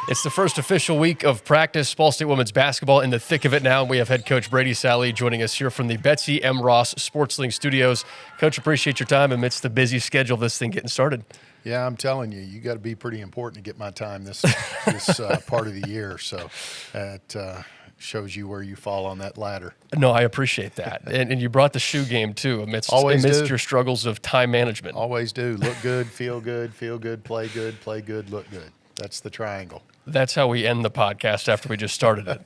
It's the first official week of practice. Ball State women's basketball in the thick of it now. We have head coach Brady Sallee joining us here from the Betsy M. Ross Sports Link Studios. Coach, appreciate your time amidst the busy schedule of this thing getting started. Yeah, I'm telling you, you got to be pretty important to get my time this part of the year. So that shows you where you fall on that ladder. No, I appreciate that. And you brought the shoe game, too, amidst your struggles of time management. Always do. Look good, play good, look good. That's the triangle. That's how we end the podcast after we just started it.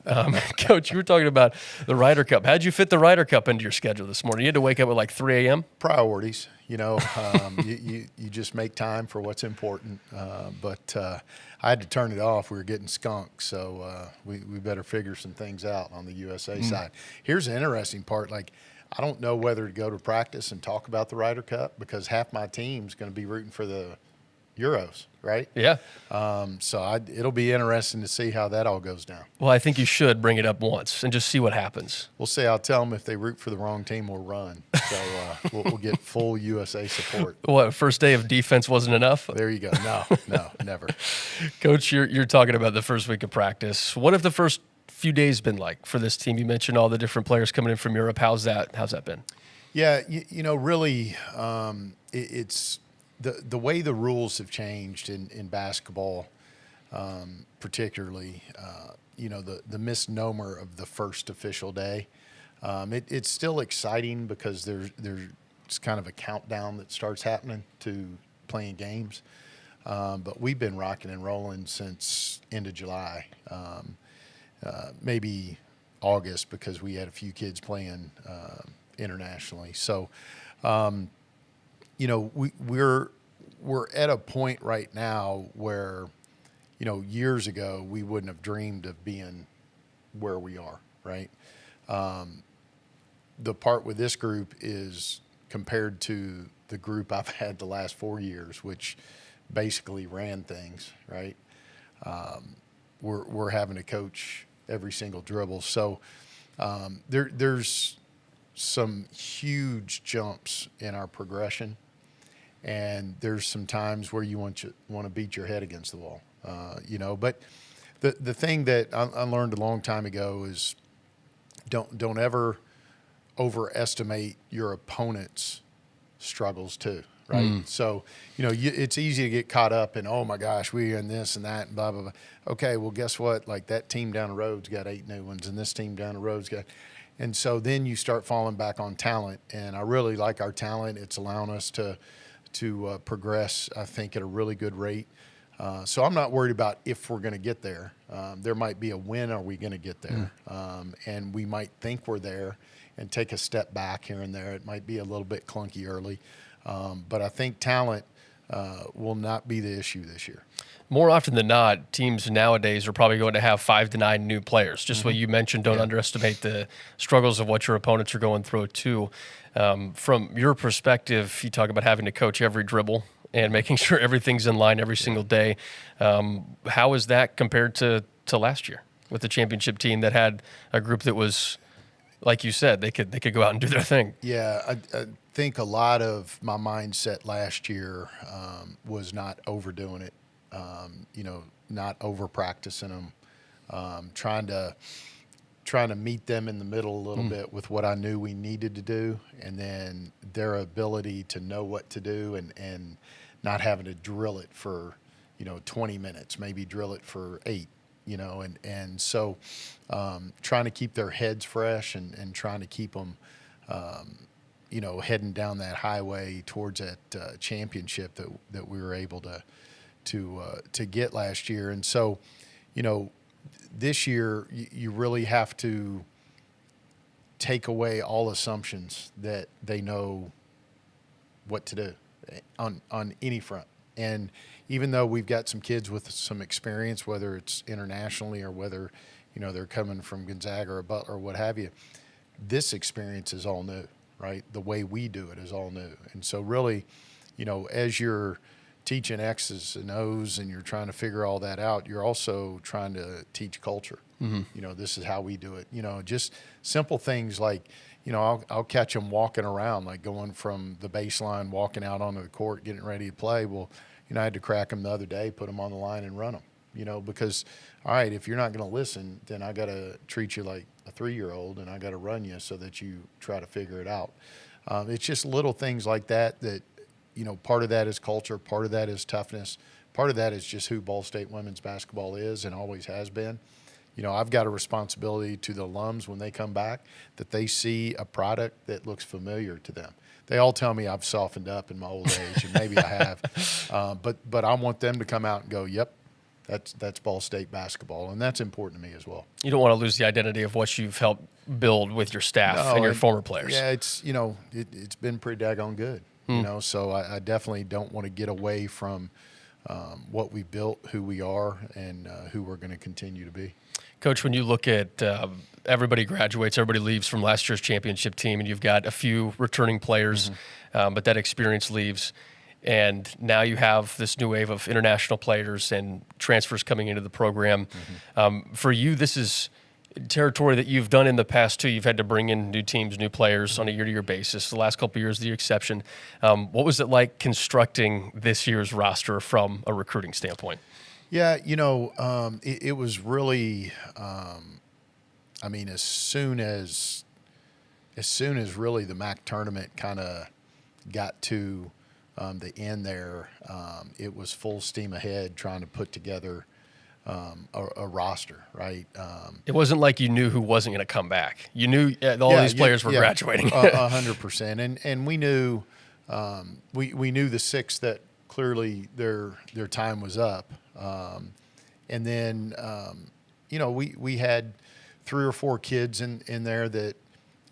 Coach, you were talking about the Ryder Cup. How'd you fit the Ryder Cup into your schedule this morning? You had to wake up at like 3 a.m.? Priorities. You know, you just make time for what's important. But I had to turn it off. We were getting skunked, so we better figure some things out on the USA side. Here's the interesting part. Like, I don't know whether to go to practice and talk about the Ryder Cup because half my team's going to be rooting for the Euros, right? Yeah. So it'll be interesting to see how that all goes down. Well, I think you should bring it up once and just see what happens. We'll see. I'll tell them if they root for the wrong team, we'll run. So we'll get full USA support. What, first day of defense wasn't enough? There you go. No, never. Coach, you're talking about the first week of practice. What have the first few days been like for this team? You mentioned all the different players coming in from Europe. How's that been? Yeah, you know, really, it's the way the rules have changed in basketball, particularly, you know, the misnomer of the first official day. It's still exciting because there's kind of a countdown that starts happening to playing games. But we've been rocking and rolling since end of July, maybe August, because we had a few kids playing internationally. So, you know, we're at a point right now where, you know, years ago we wouldn't have dreamed of being where we are, right? The part with this group is compared to the group I've had the last 4 years, which basically ran things, right? We're having to coach every single dribble. So there's some huge jumps in our progression. And there's some times where you want to beat your head against the wall, you know. But the thing that I learned a long time ago is don't ever overestimate your opponent's struggles too, right? So, you know, it's easy to get caught up in, oh my gosh, we're in this and that and blah blah blah. Okay, well guess what? Like that team down the road's got 8 new ones, and this team down the road's got. And so then you start falling back on talent, and I really like our talent. It's allowing us to progress, I think, at a really good rate. So I'm not worried about if we're going to get there. There might be a when are we going to get there. And we might think we're there and take a step back here and there. It might be a little bit clunky early. But I think talent will not be the issue this year. More often than not, teams nowadays are probably going to have 5 to 9 new players. Just what you mentioned, don't underestimate the struggles of what your opponents are going through too. From your perspective, you talk about having to coach every dribble and making sure everything's in line every single day. How is that compared to last year with the championship team that had a group that was, like you said, they could go out and do their thing? Yeah, I think a lot of my mindset last year was not overdoing it. You know, not over practicing them, trying to meet them in the middle a little bit with what I knew we needed to do, and then their ability to know what to do and not having to drill it for, you know, 20 minutes, maybe drill it for 8, you know, and so trying to keep their heads fresh and trying to keep them, you know, heading down that highway towards that championship that we were able to get last year. And so, you know, this year you really have to take away all assumptions that they know what to do on any front. And even though we've got some kids with some experience, whether it's internationally or whether, you know, they're coming from Gonzaga or Butler or what have you, this experience is all new, right? The way we do it is all new. And so really, you know, as you're teaching X's and O's and you're trying to figure all that out, you're also trying to teach culture. You know, this is how we do it. You know, just simple things like, you know, I'll catch them walking around, like going from the baseline, walking out onto the court, getting ready to play. Well, you know, I had to crack them the other day, put them on the line and run them. because, all right, if you're not going to listen, then I got to treat you like a 3-year-old and I got to run you so that you try to figure it out. It's just little things like that, part of that is culture, part of that is toughness, part of that is just who Ball State women's basketball is and always has been. I've got a responsibility to the alums when they come back that they see a product that looks familiar to them. They all tell me I've softened up in my old age, and maybe I have. But I want them to come out and go, yep, that's Ball State basketball, and that's important to me as well. You don't want to lose the identity of what you've helped build with your staff and your former players. Yeah, it's been pretty daggone good. So I definitely don't want to get away from what we built, who we are, and who we're going to continue to be. Coach, when you look at everybody graduates, everybody leaves from last year's championship team, and you've got a few returning players, but that experience leaves. And now you have this new wave of international players and transfers coming into the program. For you, this is territory that you've done in the past too. You've had to bring in new teams, new players on a year-to-year basis. The last couple of years, the exception. What was it like constructing this year's roster from a recruiting standpoint? Yeah, it was really, as soon as really the MAC tournament kind of got to the end there, it was full steam ahead trying to put together a roster, right? It wasn't like you knew who wasn't going to come back. You knew these players were graduating. 100%, and we knew we knew the 6 that clearly their time was up. And then, we had 3 or 4 kids in there that,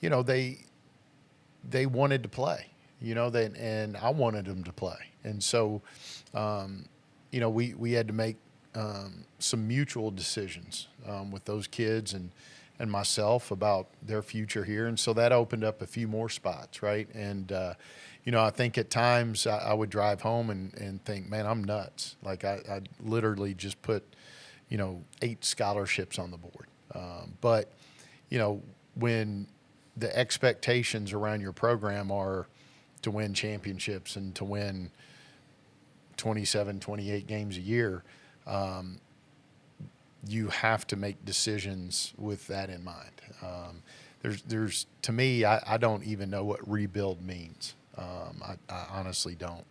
they wanted to play, and I wanted them to play. And so, we had to make some mutual decisions with those kids and myself about their future here. And so that opened up a few more spots, right? And, I think at times I would drive home and think, man, I'm nuts. Like I literally just put, 8 scholarships on the board. But, when the expectations around your program are to win championships and to win 27, 28 games a year, you have to make decisions with that in mind. There's to me, I don't even know what rebuild means. I honestly don't.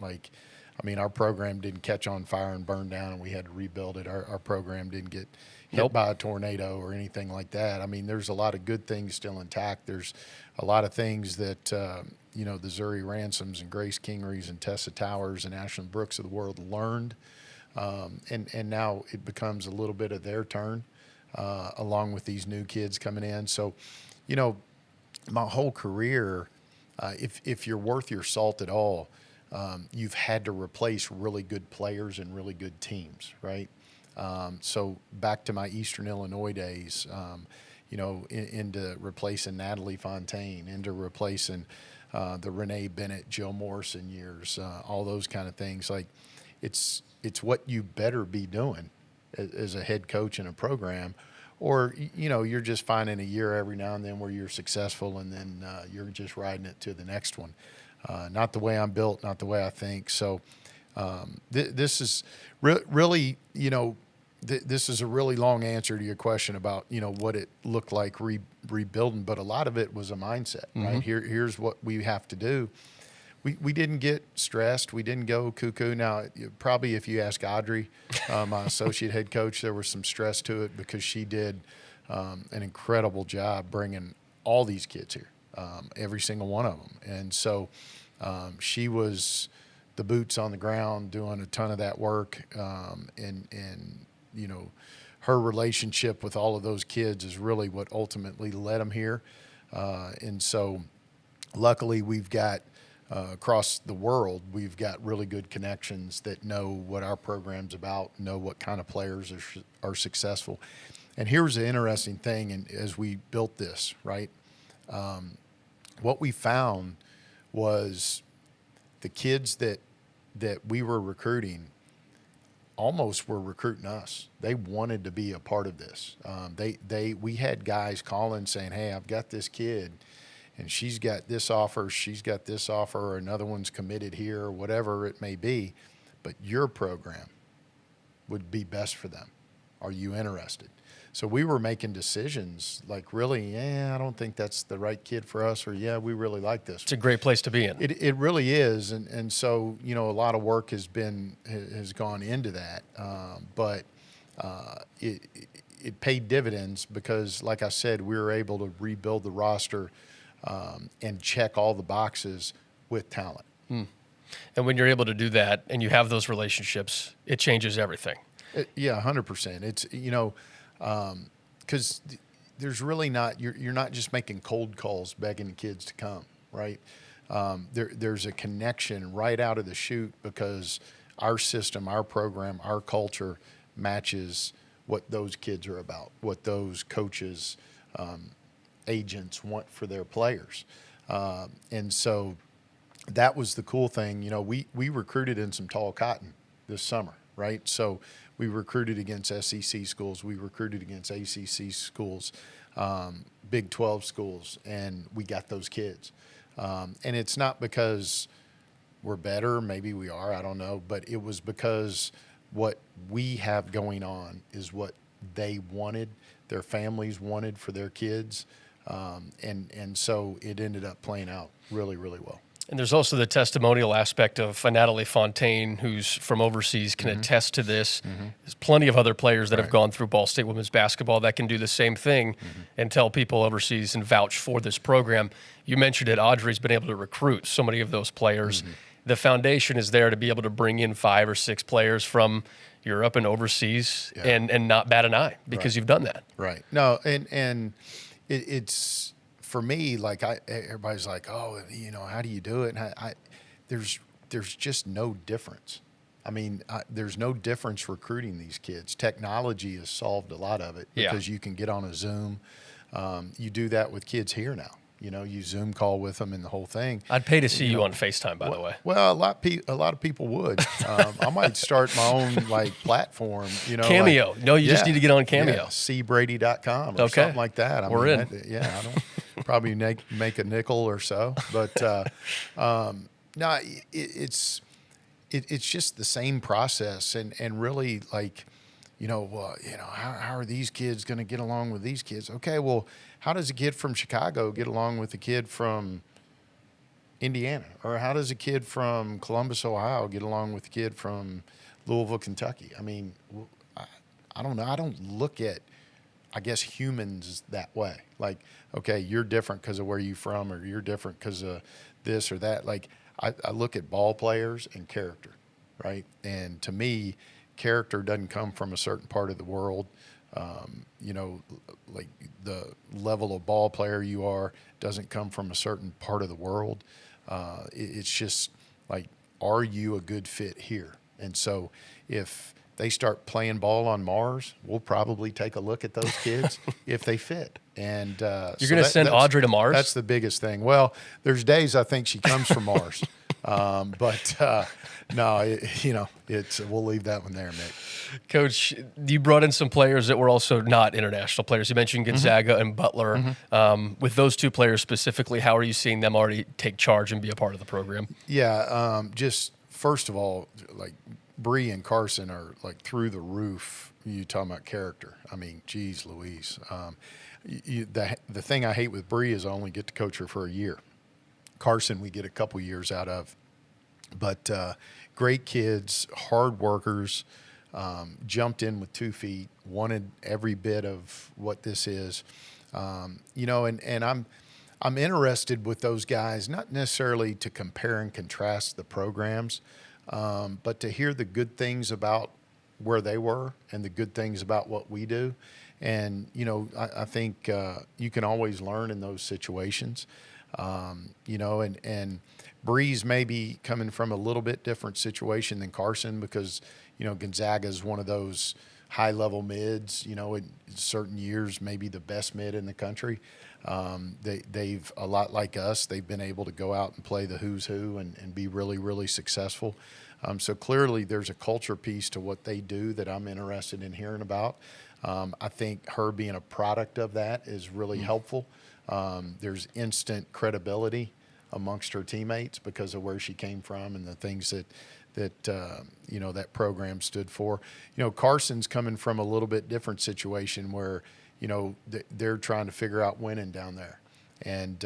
Our program didn't catch on fire and burn down and we had to rebuild it. Our program didn't get hit by a tornado or anything like that. There's a lot of good things still intact. There's a lot of things that, the Zuri Ransoms and Grace Kingery's and Tessa Towers and Ashlyn Brooks of the world learned. And now it becomes a little bit of their turn, along with these new kids coming in. So, my whole career, if you're worth your salt at all, you've had to replace really good players and really good teams, right? So back to my Eastern Illinois days, into replacing Natalie Fontaine, into replacing the Renee Bennett, Jill Morrison years, all those kind of things. It's what you better be doing as a head coach in a program, or, you're just finding a year every now and then where you're successful and then you're just riding it to the next one. Not the way I'm built, not the way I think. So this is really, this is a really long answer to your question about, what it looked like rebuilding, but a lot of it was a mindset, right? Here's what we have to do. We didn't get stressed. We didn't go cuckoo. Now, probably if you ask Audrey, my associate head coach, there was some stress to it because she did an incredible job bringing all these kids here, every single one of them. And so she was the boots on the ground doing a ton of that work. And her relationship with all of those kids is really what ultimately led them here. And so luckily we've got across the world, we've got really good connections that know what our program's about, know what kind of players are successful. And here's the interesting thing, and as we built this, right, what we found was the kids that we were recruiting almost were recruiting us. They wanted to be a part of this. We had guys calling saying, hey, I've got this kid, and she's got this offer, or another one's committed here, or whatever it may be, but your program would be best for them. Are you interested? So we were making decisions like, really, I don't think that's the right kid for us, or yeah, we really like this. It's a great place to be in. It really is, and so a lot of work has gone into that, but it paid dividends because, like I said, we were able to rebuild the roster and check all the boxes with talent. And when you're able to do that and you have those relationships, it changes everything. Yeah, 100%. It's because there's really not you're not just making cold calls begging the kids to come, right? There's a connection right out of the chute because our system, our program, our culture matches what those kids are about, what those coaches, agents want for their players, and so that was the cool thing. We recruited in some tall cotton this summer, right? So we recruited against SEC schools, we recruited against ACC schools, Big 12 schools, and we got those kids. And it's not because we're better, maybe we are, I don't know, but it was because what we have going on is what they wanted, their families wanted for their kids, and so it ended up playing out really, really well. And there's also the testimonial aspect of Natalie Fontaine, who's from overseas, can attest to this. There's plenty of other players that have gone through Ball State women's basketball that can do the same thing and tell people overseas and vouch for this program. You mentioned it, Audrey's been able to recruit so many of those players. The foundation is there to be able to bring in 5 or 6 players from Europe and overseas and not bat an eye because you've done that. Right. No, and it's for me, like everybody's like, oh, how do you do it? And there's just no difference. I mean, there's no difference recruiting these kids. Technology has solved a lot of it because you can get on a Zoom. You do that with kids here now. You Zoom call with them and the whole thing. I'd pay to see you on FaceTime, by the way. Well, a lot of people would. I might start my own platform. Cameo. No, you just need to get on Cameo. Yeah, cbrady.com or something like that. We're in. I don't probably make a nickel or so, but no, it's just the same process, and really how are these kids going to get along with these kids? Okay, well, how does a kid from Chicago get along with a kid from Indiana? Or how does a kid from Columbus, Ohio get along with a kid from Louisville, Kentucky? I mean, I don't know. I don't look at, I guess, humans that way. Like, okay, you're different because of where you're from, or you're different because of this or that. Like, I look at ball players and character, right? And to me, character doesn't come from a certain part of the world. Like the level of ball player you are doesn't come from a certain part of the world. It's just like, are you a good fit here? And so if they start playing ball on Mars, we'll probably take a look at those kids if they fit. And you're going to send Audrey to Mars? That's the biggest thing. Well, there's days I think she comes from Mars. But no, we'll leave that one there, Mick. Coach, you brought in some players that were also not international players. You mentioned Gonzaga and Butler. With those 2 players specifically, how are you seeing them already take charge and be a part of the program? Yeah, just first of all, Bree and Carson are through the roof. You talking about character? I mean, geez, Louise. The thing I hate with Bree is I only get to coach her for a year. Carson, we get a couple years out of, but great kids, hard workers, jumped in with 2 feet, wanted every bit of what this is, and I'm interested with those guys, not necessarily to compare and contrast the programs, but to hear the good things about where they were and the good things about what we do. And, I think you can always learn in those situations. And Bree's maybe coming from a little bit different situation than Carson because, Gonzaga is one of those high-level mids, in certain years, maybe the best mid in the country. They've, a lot like us, they've been able to go out and play the who's who and be really, really successful. So clearly there's a culture piece to what they do that I'm interested in hearing about. I think her being a product of that is really helpful. There's instant credibility amongst her teammates because of where she came from and the things that that program stood for. Carson's coming from a little bit different situation where they're trying to figure out winning down there, and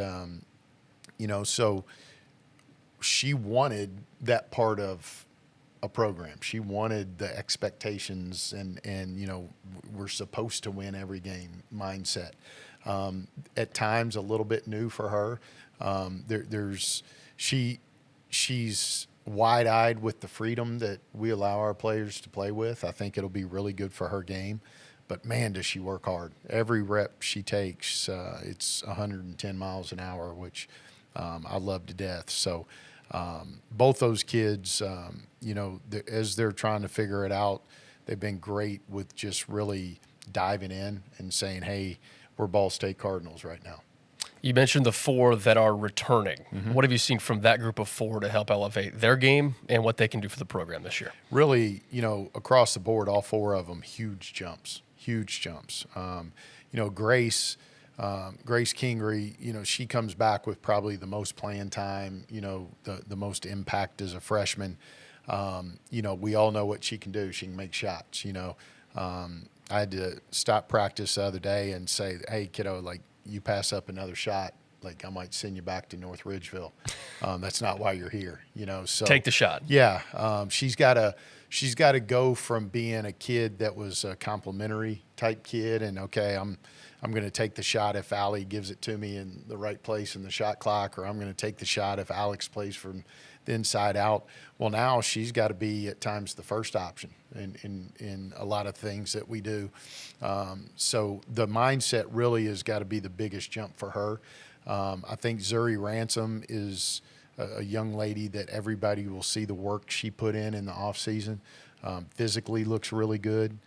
so she wanted that part of a program. She wanted the expectations and we're supposed to win every game mindset. At times a little bit new for her. She's wide-eyed with the freedom that we allow our players to play with. I think it'll be really good for her game. But, man, does she work hard. Every rep she takes, it's 110 miles an hour, which I love to death. So both those kids, as they're trying to figure it out, they've been great with just really diving in and saying, hey, we're Ball State Cardinals right now. You mentioned the 4 that are returning. Mm-hmm. What have you seen from that group of 4 to help elevate their game and what they can do for the program this year? Really, across the board, all 4 of them, huge jumps. Grace Kingery, she comes back with probably the most playing time, the most impact as a freshman. We all know what she can do. She can make shots, I had to stop practice the other day and say, hey, kiddo, like, you pass up another shot, like I might send you back to North Ridgeville. That's not why you're here, So take the shot. Yeah, she's got to go from being a kid that was a complimentary type kid, and okay, I'm going to take the shot if Allie gives it to me in the right place in the shot clock, or I'm going to take the shot if Alex plays from the inside out. Well, now she's got to be at times the first option in a lot of things that we do. So the mindset really has got to be the biggest jump for her. I think Zuri Ransom is a young lady that everybody will see the work she put in the off season. Physically looks really good.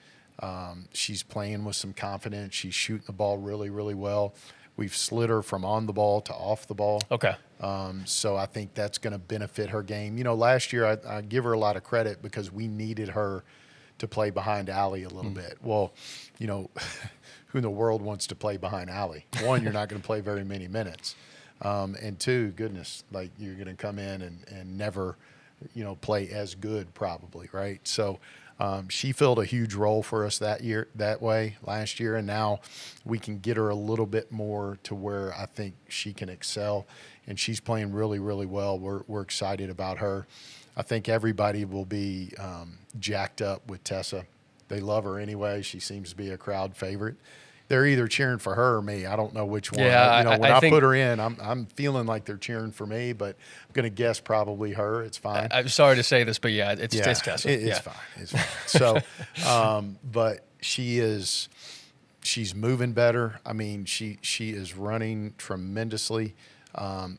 She's playing with some confidence. She's shooting the ball really, really well. We've slid her from on the ball to off the ball. Okay. So I think that's going to benefit her game. Last year I give her a lot of credit because we needed her to play behind Allie a little bit. Well, who in the world wants to play behind Allie? One, you're not going to play very many minutes. And 2, goodness, like you're going to come in and never, play as good probably, right? So she filled a huge role for us that way last year, and now we can get her a little bit more to where I think she can excel, and she's playing really, really well. We're excited about her. I think everybody will be jacked up with Tessa. They love her anyway. She seems to be a crowd favorite. They're either cheering for her or me. I don't know which one. Yeah, when I put her in, I'm feeling like they're cheering for me, but I'm going to guess probably her. It's fine. I'm sorry to say this, but it's Tessa. It's fine. It's fine. So, but she's moving better. I mean, she is running tremendously.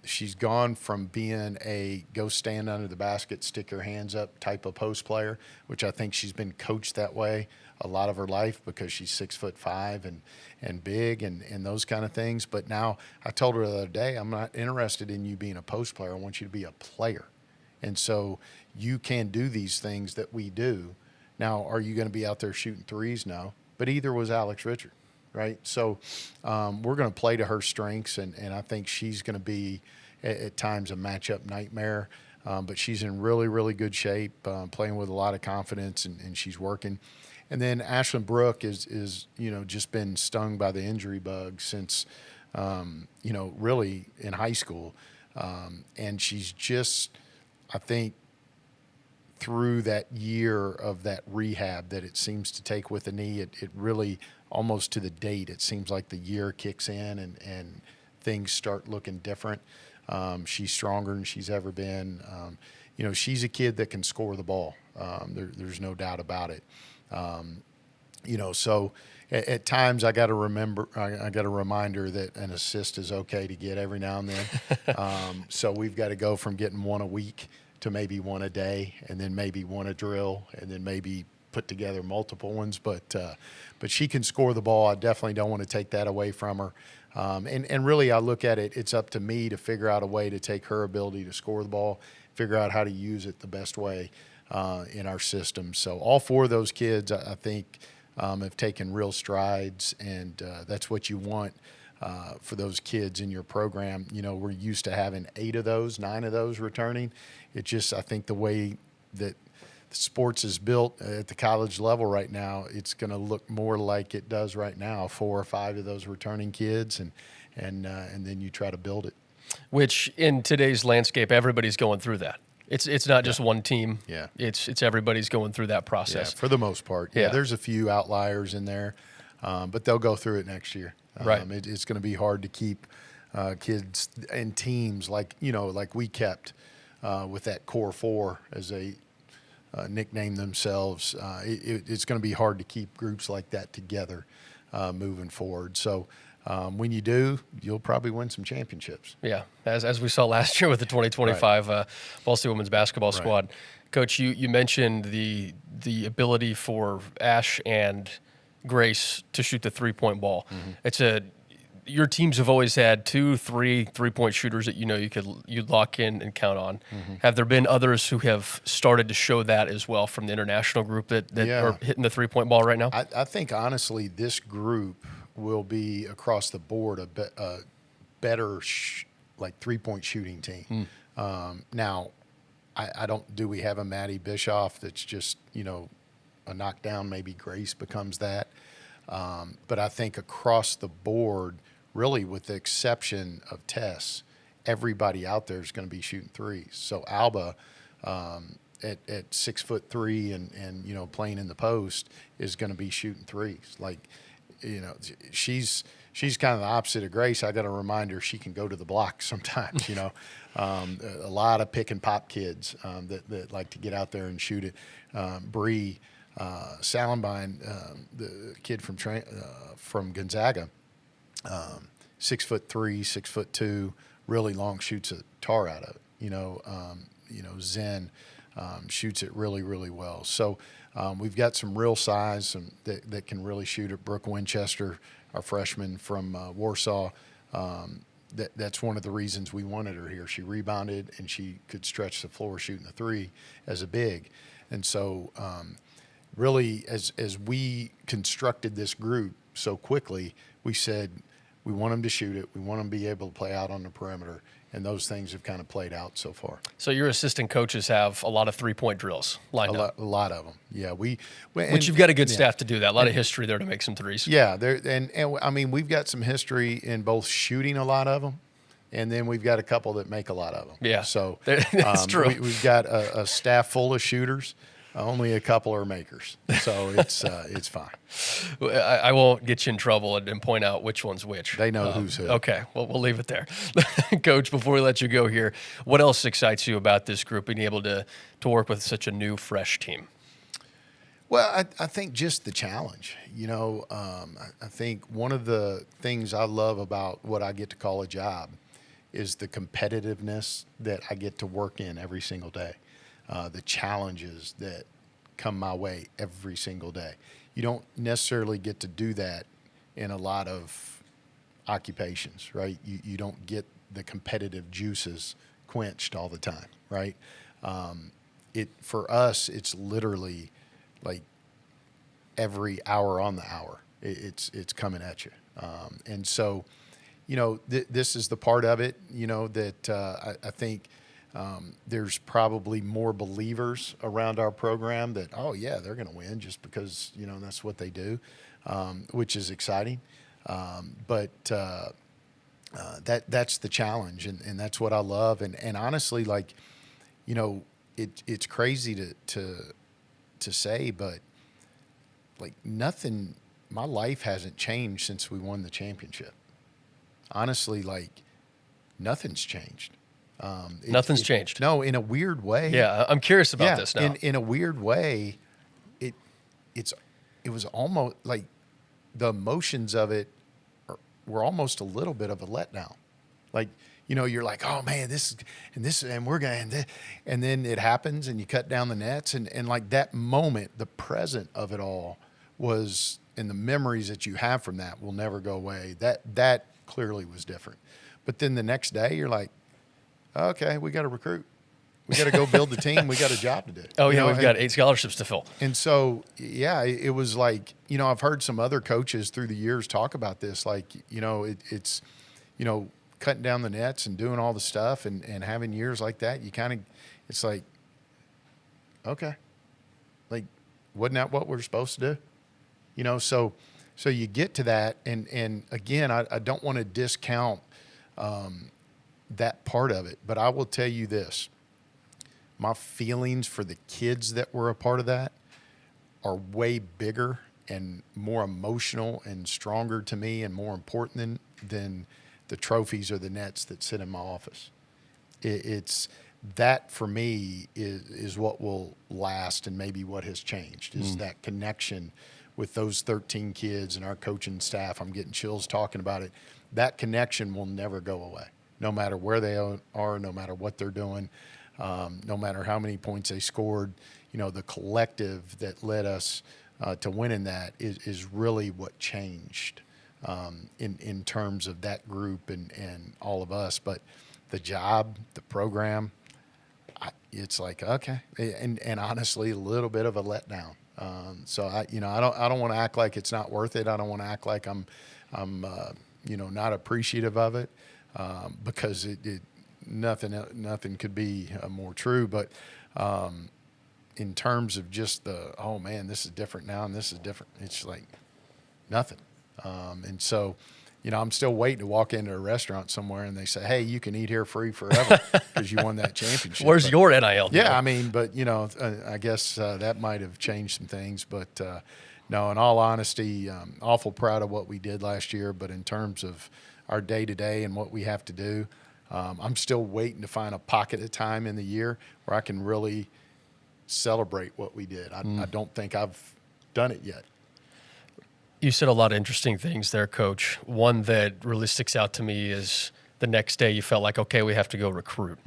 She's gone from being a go stand under the basket, stick your hands up type of post player, which I think she's been coached that way a lot of her life because she's 6'5" and big and those kind of things. But now I told her the other day, I'm not interested in you being a post player. I want you to be a player. And so you can do these things that we do. Now, are you going to be out there shooting threes? No. But either was Alex Richard, right? So we're going to play to her strengths, and I think she's going to be at times a matchup nightmare. But she's in really, really good shape, playing with a lot of confidence, and she's working. And then Ashlyn Brooke is just been stung by the injury bug since, really in high school. And she's just, I think, through that year of that rehab that it seems to take with the knee, it really almost to the date, it seems like the year kicks in and things start looking different. She's stronger than she's ever been. She's a kid that can score the ball. There's no doubt about it. So at times I got to remember, I got a reminder that an assist is okay to get every now and then. So we've got to go from getting one a week to maybe one a day, and then maybe one a drill, and then maybe put together multiple ones. But she can score the ball. I definitely don't want to take that away from her. And really I look at it, it's up to me to figure out a way to take her ability to score the ball, figure out how to use it the best way in our system. So all 4 of those kids, I think, have taken real strides, and that's what you want for those kids in your program. We're used to having 8 of those, 9 of those returning. It just, I think the way that sports is built at the college level right now, it's going to look more like it does right now. 4 or 5 of those returning kids, and then you try to build it. Which in today's landscape, everybody's going through that. It's not just one team. Yeah. It's everybody's going through that process. Yeah, for the most part. Yeah, Yeah. there's a few outliers in there, but they'll go through it next year. Right. It's going to be hard to keep kids and teams like we kept with that core 4 as they nickname themselves. It's going to be hard to keep groups like that together moving forward. So when you do, you'll probably win some championships. Yeah, as we saw last year with the 2025 Ball State women's basketball squad. Coach, you mentioned the ability for Ash and Grace to shoot the 3-point ball. Mm-hmm. Your teams have always had 2, 3 3-point shooters that you'd lock in and count on. Mm-hmm. Have there been others who have started to show that as well from the international group that are hitting the 3-point ball right now? I think honestly this group will be across the board a better 3-point shooting team. Now, do we have a Maddie Bischoff that's just a knockdown? Maybe Grace becomes that. But I think across the board, really with the exception of Tess, everybody out there is going to be shooting threes. So Alba, at 6'3" and playing in the post, is going to be shooting threes. She's kind of the opposite of Grace. I got to remind her she can go to the block sometimes. A lot of pick and pop kids that like to get out there and shoot it. Bree Sallenbein, the kid from Gonzaga, 6'3", 6'2", really long, shoots a tar out of it. Zen shoots it really, really well. So we've got some real size that can really shoot it. Brooke Winchester, our freshman from Warsaw, that's one of the reasons we wanted her here. She rebounded and she could stretch the floor shooting the 3 as a big. And so really, as we constructed this group so quickly, we said we want them to shoot it. We want them to be able to play out on the perimeter. And those things have kind of played out so far. So your assistant coaches have a lot of 3-point drills lined up. A lot of them, yeah. Which you've got a good staff to do that. A lot of history there to make some threes. Yeah, and I mean we've got some history in both shooting a lot of them, and then we've got a couple that make a lot of them. Yeah, so that's true. We've got a staff full of shooters. Only a couple are makers, so it's fine. I won't get you in trouble and point out which one's which. They know who's who. Okay, well, we'll leave it there. Coach, before we let you go here, what else excites you about this group, being able to work with such a new, fresh team? Well, I think just the challenge. I think one of the things I love about what I get to call a job is the competitiveness that I get to work in every single day. The challenges that come my way every single day. You don't necessarily get to do that in a lot of occupations, right? You don't get the competitive juices quenched all the time, right? For us, it's literally like every hour on the hour. It's coming at you. And so, this is the part of it, that I think there's probably more believers around our program that, oh, yeah, they're going to win just because, that's what they do, which is exciting. But that's the challenge, and that's what I love. And honestly, it's crazy to say, but, nothing – my life hasn't changed since we won the championship. Honestly, nothing's changed. Nothing's changed. No, in a weird way. Yeah, I'm curious about this now. In a weird way, it was almost like the emotions of it were almost a little bit of a letdown. You're like, oh man, and we're gonna, and then it happens, and you cut down the nets, and that moment, the present of it all was, and the memories that you have from that will never go away. That clearly was different. But then the next day, you're like, okay, we got to recruit. We got to go build the team. We got a job to do. Oh, yeah, we've got 8 scholarships to fill. And so, yeah, it was like, I've heard some other coaches through the years talk about this. It's cutting down the nets and doing all the stuff and having years like that. You kind of, it's like, okay, like, wasn't that what we're supposed to do? You know, so you get to that, and again, I don't want to discount that part of it, but I will tell you this: my feelings for the kids that were a part of that are way bigger and more emotional and stronger to me, and more important than the trophies or the nets that sit in my office. It's that for me is what will last, and maybe what has changed is that connection with those 13 kids and our coaching staff. I'm getting chills talking about it. That connection will never go away, no matter where they are, no matter what they're doing, no matter how many points they scored. You know, the collective that led us to winning that is really what changed in terms of that group and all of us. But the job, the program, it's like, okay, and honestly, a little bit of a letdown. So I don't want to act like it's not worth it. I don't want to act like I'm not appreciative of it, because nothing could be more true. But in terms of just oh man, this is different now and this is different, it's like nothing. And so, I'm still waiting to walk into a restaurant somewhere and they say, hey, you can eat here free forever because you won that championship. Where's your NIL deal? Yeah, I mean, but, I guess that might have changed some things. But, no, in all honesty, awful proud of what we did last year. But in terms of our day-to-day and what we have to do, I'm still waiting to find a pocket of time in the year where I can really celebrate what we did. I don't think I've done it yet. You said a lot of interesting things there, Coach. One that really sticks out to me is the next day you felt like, okay, we have to go recruit.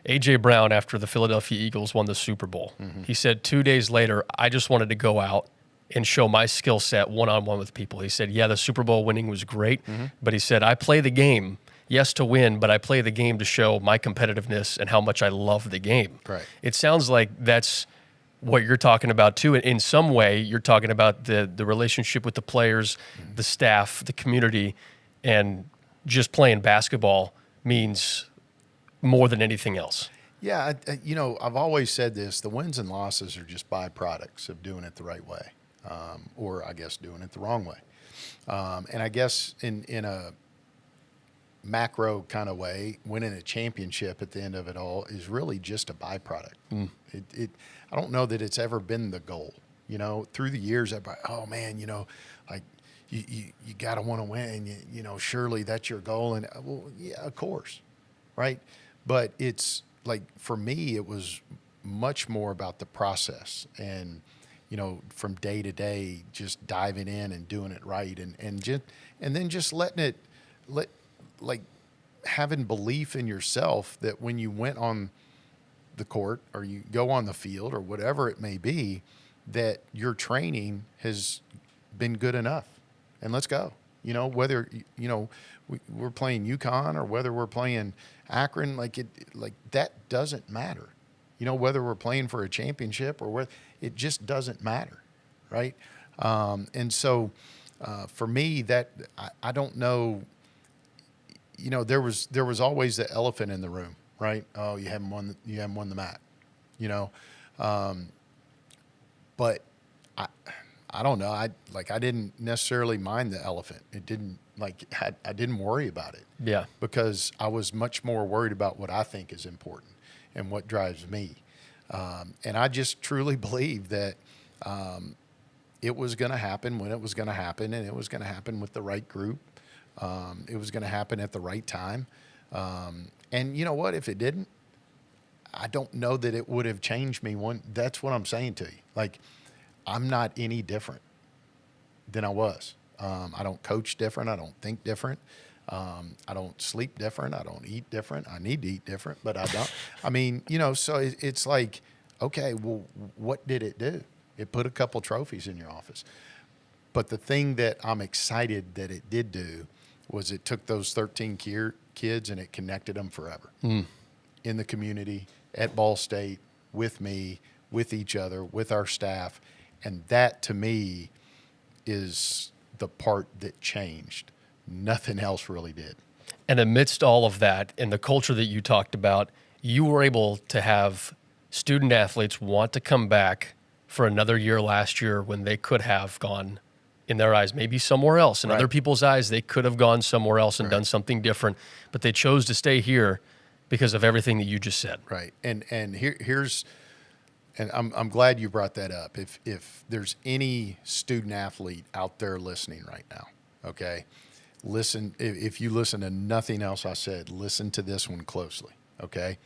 A.J. Brown, after the Philadelphia Eagles won the Super Bowl, he said 2 days later, I just wanted to go out and show my skill set one-on-one with people. He said, yeah, the Super Bowl winning was great, but he said, I play the game, yes, to win, but I play the game to show my competitiveness and how much I love the game. Right. It sounds like that's what you're talking about too. In some way, you're talking about the relationship with the players, the staff, the community, and just playing basketball means more than anything else. Yeah, I've always said this: the wins and losses are just byproducts of doing it the right way, or I guess doing it the wrong way. And I guess in a macro kind of way, winning a championship at the end of it all is really just a byproduct. I don't know that it's ever been the goal. Through the years, everybody, oh man, like you got to want to win. Surely that's your goal. And well, yeah, of course, right? But it's like, for me, it was much more about the process and from day to day, just diving in and doing it right, and then just letting it having belief in yourself that when you went on the court or you go on the field or whatever it may be, that your training has been good enough, and let's go. Whether we're playing UConn or whether we're playing Akron, like that doesn't matter. Whether we're playing for a championship or whether, it just doesn't matter, right? And so for me, that I don't know. There was always the elephant in the room, right? Oh, you haven't won the MAC, but I don't know. I didn't necessarily mind the elephant. It didn't I didn't worry about it. Yeah. Because I was much more worried about what I think is important and what drives me. And I just truly believe that it was going to happen when it was going to happen, and it was going to happen with the right group. It was going to happen at the right time. And you know what? If it didn't, I don't know that it would have changed me. That's what I'm saying to you. Like, I'm not any different than I was. I don't coach different. I don't think different. I don't sleep different. I don't eat different. I need to eat different, but I don't. I mean, so it's like, okay, well, what did it do? It put a couple trophies in your office. But the thing that I'm excited that it did do was it took those 13 kids and it connected them forever in the community, at Ball State, with me, with each other, with our staff. And that, to me, is the part that changed. Nothing else really did. And amidst all of that and the culture that you talked about, you were able to have student athletes want to come back for another year last year when they could have gone, in their eyes, maybe somewhere else. In Right. other people's eyes, they could have gone somewhere else and Right. done something different, but they chose to stay here because of everything that you just said. Right. And here's and I'm glad you brought that up. If there's any student athlete out there listening right now, okay, listen. If you listen to nothing else I said, listen to this one closely, okay?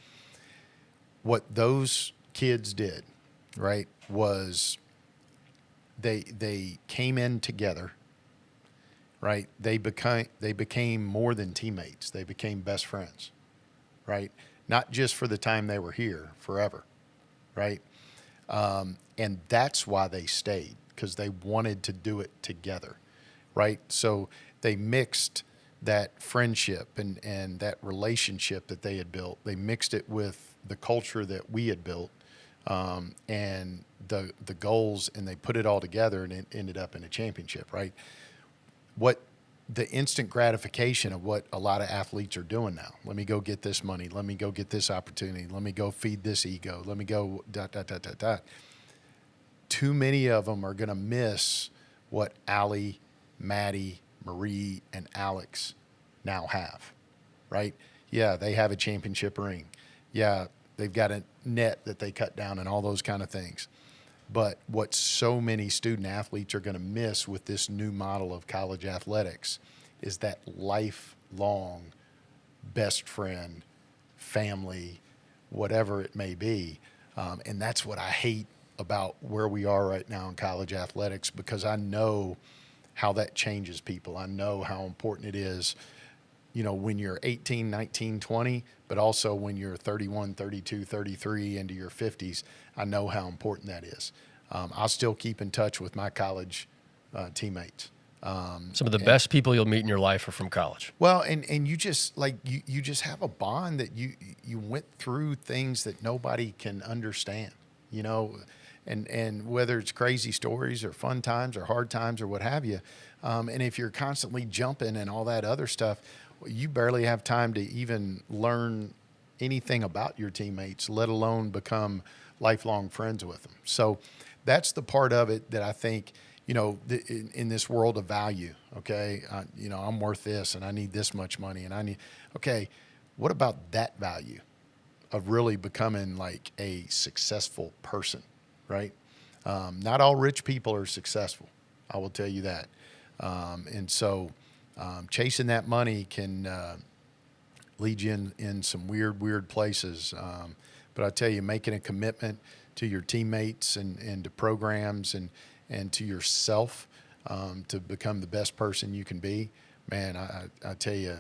What those kids did, right, was they came in together, right? They became more than teammates. They became best friends, right? Not just for the time they were here, forever, right? And that's why they stayed, because they wanted to do it together, right? So they mixed that friendship and that relationship that they had built. They mixed it with the culture that we had built, and the goals, and they put it all together, and it ended up in a championship, right? What the instant gratification of what a lot of athletes are doing now. Let me go get this money. Let me go get this opportunity. Let me go feed this ego. Let me go ... Too many of them are going to miss what Allie, Maddie, Marie, and Alex now have, right? Yeah, they have a championship ring. Yeah, they've got a net that they cut down and all those kind of things. But what so many student athletes are going to miss with this new model of college athletics is that lifelong best friend, family, whatever it may be. And that's what I hate about where we are right now in college athletics, because I know how that changes people. I know how important it is, when you're 18, 19, 20, but also when you're 31, 32, 33, into your 50s. I know how important that is. I'll still keep in touch with my college teammates. Some of the best people you'll meet in your life are from college. Well, and you just you just have a bond that you went through things that nobody can understand, and whether it's crazy stories or fun times or hard times or what have you. And if you're constantly jumping and all that other stuff, you barely have time to even learn anything about your teammates, let alone become lifelong friends with them. So that's the part of it that I think, in this world of value, okay, I'm worth this and I need this much money and okay, what about that value of really becoming like a successful person, right? Not all rich people are successful. I will tell you that. And so chasing that money can lead you in some weird places. But I tell you, making a commitment to your teammates and to programs and to yourself to become the best person you can be, man, I tell you,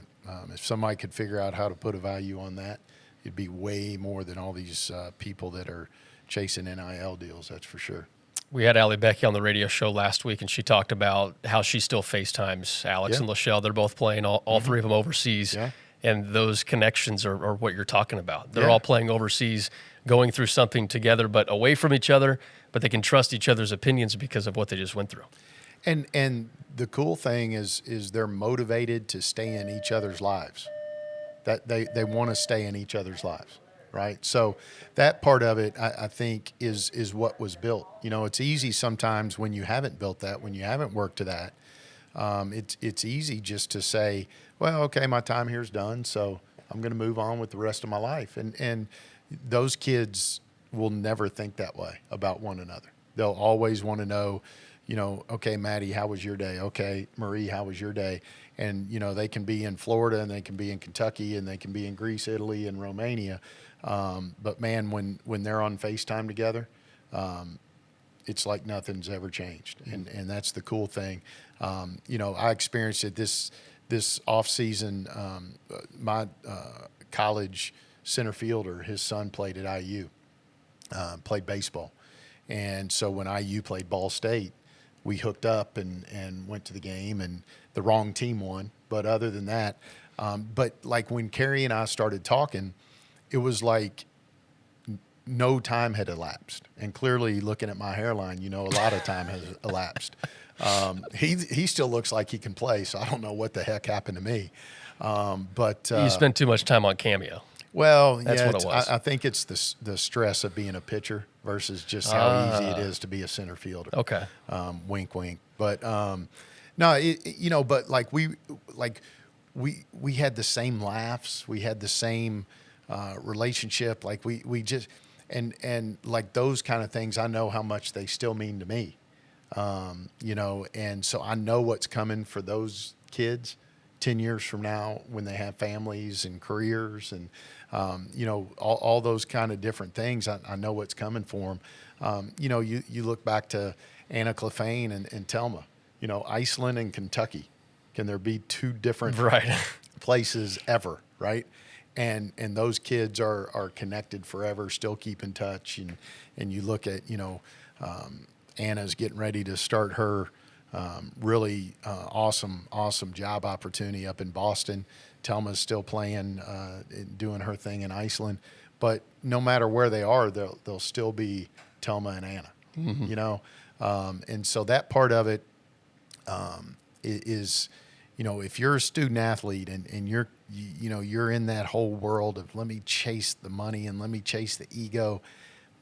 if somebody could figure out how to put a value on that, it'd be way more than all these people that are chasing NIL deals, that's for sure. We had Allie Becky on the radio show last week, and she talked about how she still FaceTimes Alex and Lachelle. They're both playing, all three of them overseas. Yeah. And those connections are what you're talking about. They're all playing overseas, going through something together, but away from each other, but they can trust each other's opinions because of what they just went through. And the cool thing is they're motivated to stay in each other's lives. That they want to stay in each other's lives, right? So that part of it, I think, is what was built. It's easy sometimes when you haven't built that, when you haven't worked to that. It's easy just to say, well, okay, my time here's done, so I'm going to move on with the rest of my life. And those kids will never think that way about one another. They'll always want to know, okay, Maddie, how was your day? Okay, Marie, how was your day? And, they can be in Florida and they can be in Kentucky and they can be in Greece, Italy, and Romania. But, man, when they're on FaceTime together, it's like nothing's ever changed. And that's the cool thing. I experienced it this off season. My college center fielder, his son played at IU, played baseball. And so when IU played Ball State, we hooked up and went to the game, and the wrong team won. But other than that, but like when Carrie and I started talking, it was like no time had elapsed. And clearly, looking at my hairline, a lot of time has elapsed. He still looks like he can play, so I don't know what the heck happened to me. But you spent too much time on Cameo. Well, That's yeah, what it was. I think it's the stress of being a pitcher versus just how easy it is to be a center fielder. Okay. Wink, wink. But no, but we had the same laughs, we had the same relationship. Like we just and like those kind of things. I know how much they still mean to me. And so I know what's coming for those kids 10 years from now when they have families and careers and, all those kind of different things. I know what's coming for them. You look back to Anna Clefane and Telma, Iceland and Kentucky. Can there be two different Right. places ever, right? And those kids are connected forever, still keep in touch. And you look at, Anna's getting ready to start her really awesome job opportunity up in Boston. Telma's still playing, doing her thing in Iceland. But no matter where they are, they'll still be Telma and Anna, and so that part of it is, if you're a student athlete and you're in that whole world of let me chase the money and let me chase the ego,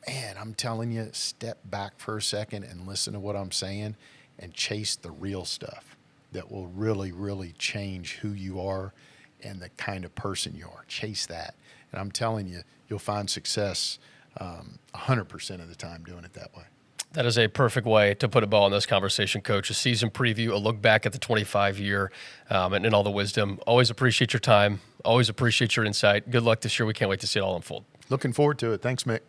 man, I'm telling you, step back for a second and listen to what I'm saying and chase the real stuff that will really, really change who you are and the kind of person you are. Chase that. And I'm telling you, you'll find success 100% of the time doing it that way. That is a perfect way to put a bow on this conversation, Coach. A season preview, a look back at the 25-year, and all the wisdom. Always appreciate your time. Always appreciate your insight. Good luck this year. We can't wait to see it all unfold. Looking forward to it. Thanks, Mick.